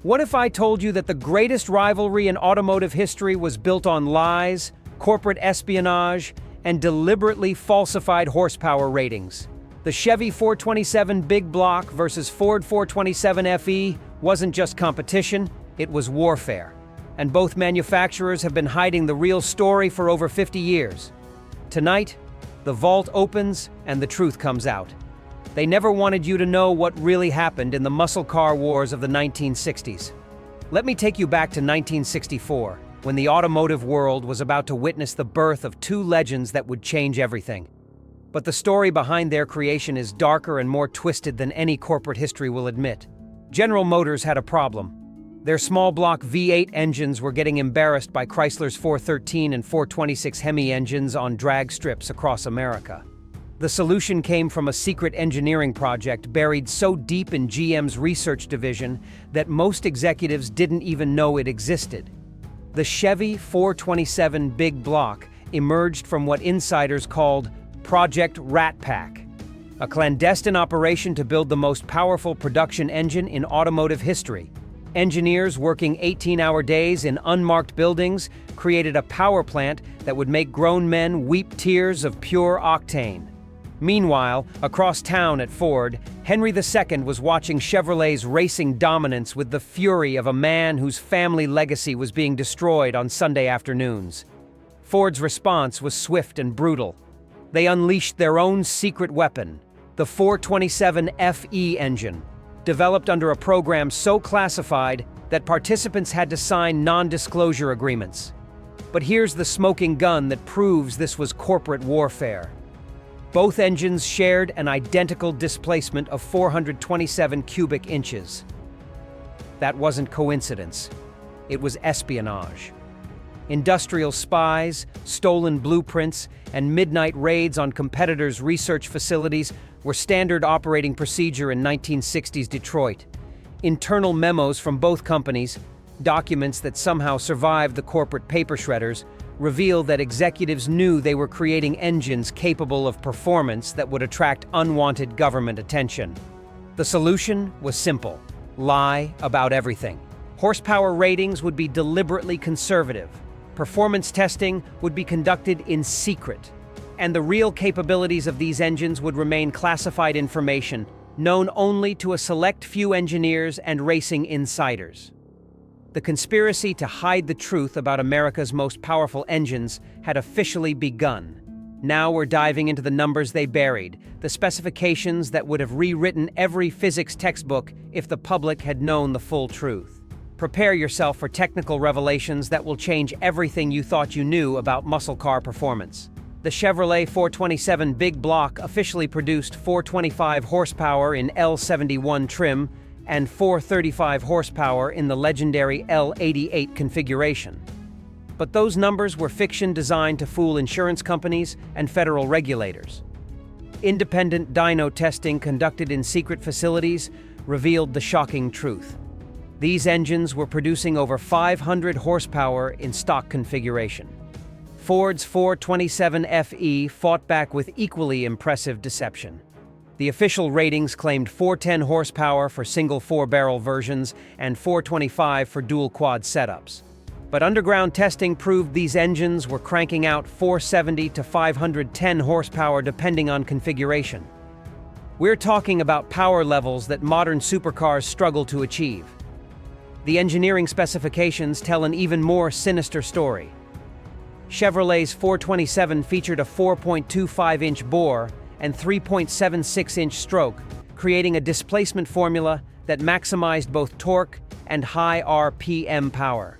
What if I told you that the greatest rivalry in automotive history was built on lies, corporate espionage, and deliberately falsified horsepower ratings? The Chevy 427 Big Block versus Ford 427 FE wasn't just competition, it was warfare. And both manufacturers have been hiding the real story for over 50 years. Tonight, the vault opens and the truth comes out. They never wanted you to know what really happened in the muscle car wars of the 1960s. Let me take you back to 1964, when the automotive world was about to witness the birth of two legends that would change everything. But the story behind their creation is darker and more twisted than any corporate history will admit. General Motors had a problem. Their small block V8 engines were getting embarrassed by Chrysler's 413 and 426 Hemi engines on drag strips across America. The solution came from a secret engineering project buried so deep in GM's research division that most executives didn't even know it existed. The Chevy 427 Big Block emerged from what insiders called Project Rat Pack, a clandestine operation to build the most powerful production engine in automotive history. Engineers working 18-hour days in unmarked buildings created a power plant that would make grown men weep tears of pure octane. Meanwhile, across town at Ford, Henry II was watching Chevrolet's racing dominance with the fury of a man whose family legacy was being destroyed on Sunday afternoons. Ford's response was swift and brutal. They unleashed their own secret weapon, the 427 FE engine, developed under a program so classified that participants had to sign non-disclosure agreements. But here's the smoking gun that proves this was corporate warfare. Both engines shared an identical displacement of 427 cubic inches. That wasn't coincidence. It was espionage. Industrial spies, stolen blueprints, and midnight raids on competitors' research facilities were standard operating procedure in 1960s Detroit. Internal memos from both companies, documents that somehow survived the corporate paper shredders, reveal that executives knew they were creating engines capable of performance that would attract unwanted government attention. The solution was simple: lie about everything. Horsepower ratings would be deliberately conservative. Performance testing would be conducted in secret. And the real capabilities of these engines would remain classified information, known only to a select few engineers and racing insiders. The conspiracy to hide the truth about America's most powerful engines had officially begun. Now we're diving into the numbers they buried, the specifications that would have rewritten every physics textbook if the public had known the full truth. Prepare yourself for technical revelations that will change everything you thought you knew about muscle car performance. The Chevrolet 427 Big Block officially produced 425 horsepower in L71 trim and 435 horsepower in the legendary L88 configuration. But those numbers were fiction designed to fool insurance companies and federal regulators. Independent dyno testing conducted in secret facilities revealed the shocking truth. These engines were producing over 500 horsepower in stock configuration. Ford's 427 FE fought back with equally impressive deception. The official ratings claimed 410 horsepower for single four-barrel versions and 425 for dual-quad setups. But underground testing proved these engines were cranking out 470 to 510 horsepower depending on configuration. We're talking about power levels that modern supercars struggle to achieve. The engineering specifications tell an even more sinister story. Chevrolet's 427 featured a 4.25-inch bore and 3.76-inch stroke, creating a displacement formula that maximized both torque and high RPM power.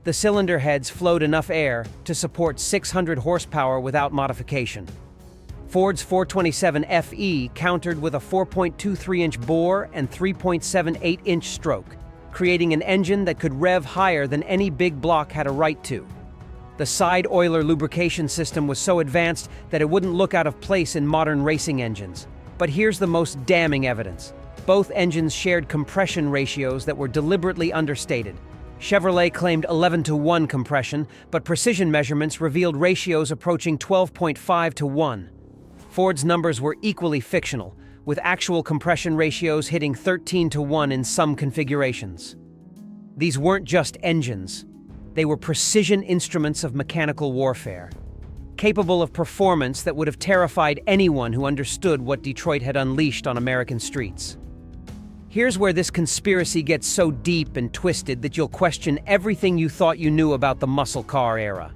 The cylinder heads flowed enough air to support 600 horsepower without modification. Ford's 427 FE countered with a 4.23-inch bore and 3.78-inch stroke, creating an engine that could rev higher than any big block had a right to. The side oiler lubrication system was so advanced that it wouldn't look out of place in modern racing engines. But here's the most damning evidence. Both engines shared compression ratios that were deliberately understated. Chevrolet claimed 11:1 compression, but precision measurements revealed ratios approaching 12.5:1. Ford's numbers were equally fictional, with actual compression ratios hitting 13:1 in some configurations. These weren't just engines. They were precision instruments of mechanical warfare, capable of performance that would have terrified anyone who understood what Detroit had unleashed on American streets. Here's where this conspiracy gets so deep and twisted that you'll question everything you thought you knew about the muscle car era.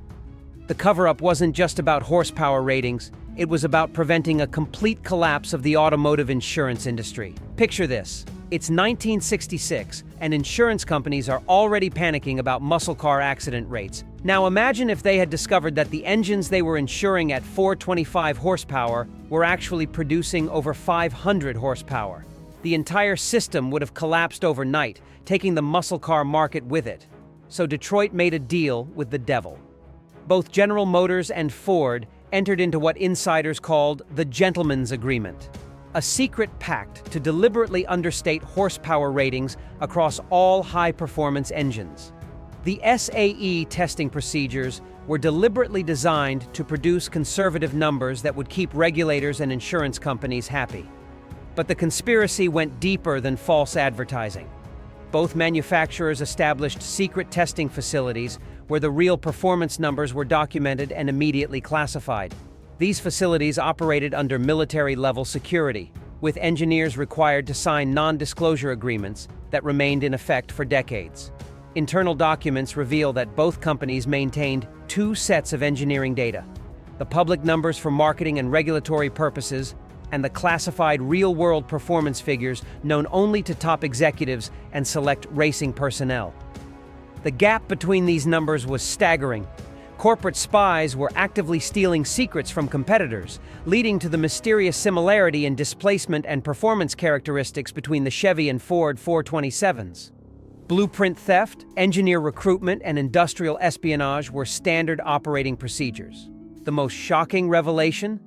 The cover-up wasn't just about horsepower ratings, it was about preventing a complete collapse of the automotive insurance industry. Picture this. It's 1966, and insurance companies are already panicking about muscle car accident rates. Now imagine if they had discovered that the engines they were insuring at 425 horsepower were actually producing over 500 horsepower. The entire system would have collapsed overnight, taking the muscle car market with it. So Detroit made a deal with the devil. Both General Motors and Ford entered into what insiders called the Gentleman's Agreement, a secret pact to deliberately understate horsepower ratings across all high-performance engines. The SAE testing procedures were deliberately designed to produce conservative numbers that would keep regulators and insurance companies happy. But the conspiracy went deeper than false advertising. Both manufacturers established secret testing facilities where the real performance numbers were documented and immediately classified. These facilities operated under military-level security, with engineers required to sign non-disclosure agreements that remained in effect for decades. Internal documents reveal that both companies maintained two sets of engineering data: the public numbers for marketing and regulatory purposes, and the classified real-world performance figures known only to top executives and select racing personnel. The gap between these numbers was staggering. Corporate spies were actively stealing secrets from competitors, leading to the mysterious similarity in displacement and performance characteristics between the Chevy and Ford 427s. Blueprint theft, engineer recruitment, and industrial espionage were standard operating procedures. The most shocking revelation?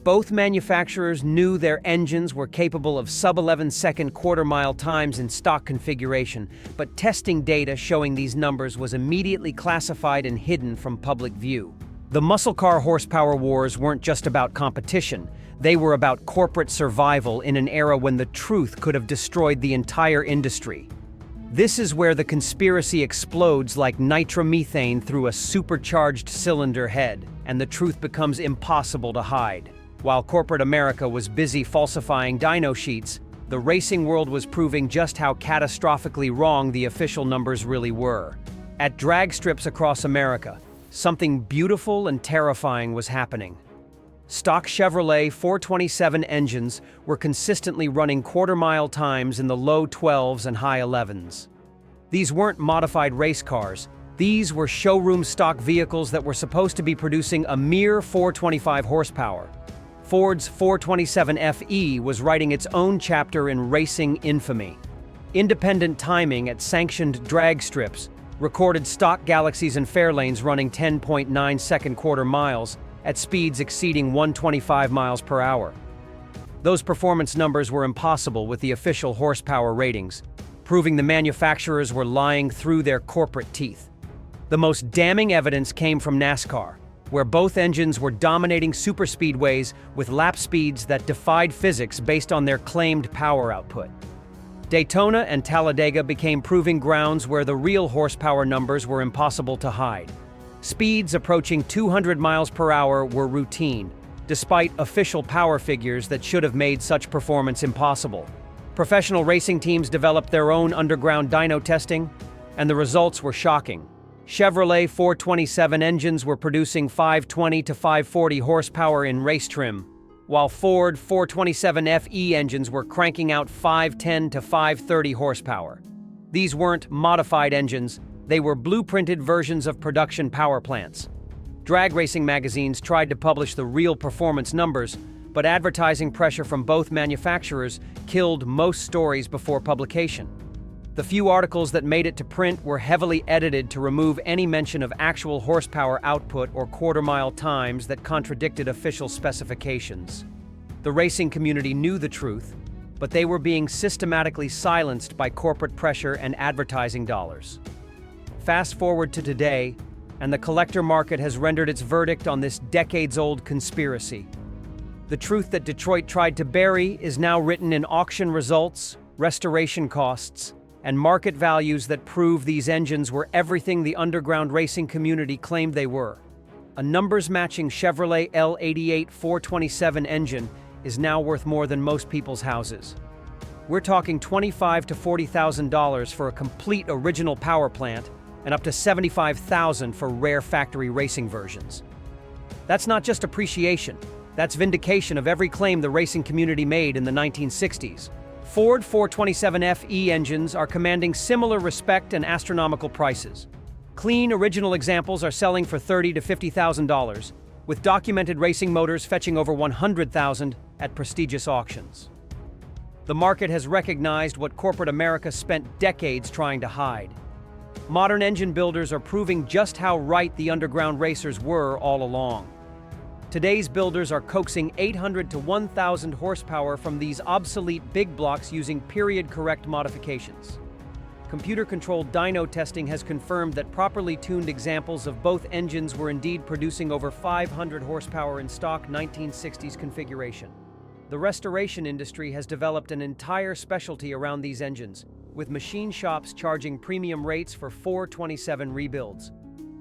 Both manufacturers knew their engines were capable of sub-11-second quarter-mile times in stock configuration, but testing data showing these numbers was immediately classified and hidden from public view. The muscle car horsepower wars weren't just about competition. They were about corporate survival in an era when the truth could have destroyed the entire industry. This is where the conspiracy explodes like nitromethane through a supercharged cylinder head, and the truth becomes impossible to hide. While corporate America was busy falsifying dyno sheets, the racing world was proving just how catastrophically wrong the official numbers really were. At drag strips across America, something beautiful and terrifying was happening. Stock Chevrolet 427 engines were consistently running quarter-mile times in the low 12s and high 11s. These weren't modified race cars. These were showroom stock vehicles that were supposed to be producing a mere 425 horsepower. Ford's 427 FE was writing its own chapter in racing infamy. Independent timing at sanctioned drag strips recorded stock Galaxies and Fairlanes running 10.9-second quarter miles at speeds exceeding 125 miles per hour. Those performance numbers were impossible with the official horsepower ratings, proving the manufacturers were lying through their corporate teeth. The most damning evidence came from NASCAR, where both engines were dominating superspeedways with lap speeds that defied physics based on their claimed power output. Daytona and Talladega became proving grounds where the real horsepower numbers were impossible to hide. Speeds approaching 200 miles per hour were routine, despite official power figures that should have made such performance impossible. Professional racing teams developed their own underground dyno testing, and the results were shocking. Chevrolet 427 engines were producing 520 to 540 horsepower in race trim, while Ford 427 FE engines were cranking out 510 to 530 horsepower. These weren't modified engines, they were blueprinted versions of production power plants. Drag racing magazines tried to publish the real performance numbers, but advertising pressure from both manufacturers killed most stories before publication. The few articles that made it to print were heavily edited to remove any mention of actual horsepower output or quarter-mile times that contradicted official specifications. The racing community knew the truth, but they were being systematically silenced by corporate pressure and advertising dollars. Fast forward to today, and the collector market has rendered its verdict on this decades-old conspiracy. The truth that Detroit tried to bury is now written in auction results, restoration costs, and market values that prove these engines were everything the underground racing community claimed they were. A numbers-matching Chevrolet L88 427 engine is now worth more than most people's houses. We're talking $25,000 to $40,000 for a complete original power plant and up to $75,000 for rare factory racing versions. That's not just appreciation, that's vindication of every claim the racing community made in the 1960s. Ford 427 FE engines are commanding similar respect and astronomical prices. Clean, original examples are selling for $30,000 to $50,000, with documented racing motors fetching over $100,000 at prestigious auctions. The market has recognized what corporate America spent decades trying to hide. Modern engine builders are proving just how right the underground racers were all along. Today's builders are coaxing 800 to 1,000 horsepower from these obsolete big blocks using period-correct modifications. Computer-controlled dyno testing has confirmed that properly tuned examples of both engines were indeed producing over 500 horsepower in stock 1960s configuration. The restoration industry has developed an entire specialty around these engines, with machine shops charging premium rates for 427 rebuilds.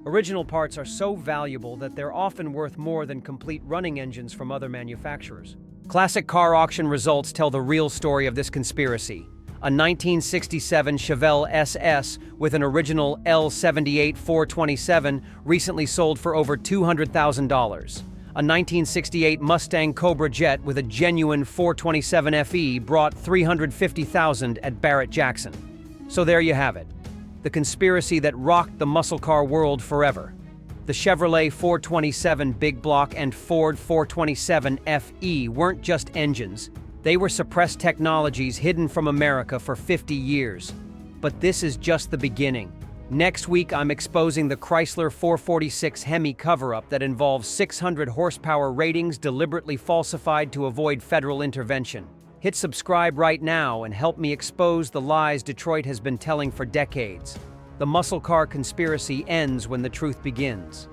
Original parts are so valuable that they're often worth more than complete running engines from other manufacturers. Classic car auction results tell the real story of this conspiracy. A 1967 Chevelle SS with an original L78 427 recently sold for over $200,000. A 1968 Mustang Cobra Jet with a genuine 427 FE brought $350,000 at Barrett-Jackson. So there you have it. The conspiracy that rocked the muscle car world forever. The Chevrolet 427 Big Block and Ford 427 FE weren't just engines. They were suppressed technologies hidden from America for 50 years. But this is just the beginning. Next week, I'm exposing the Chrysler 446 Hemi cover-up that involves 600 horsepower ratings deliberately falsified to avoid federal intervention. Hit subscribe right now and help me expose the lies Detroit has been telling for decades. The muscle car conspiracy ends when the truth begins.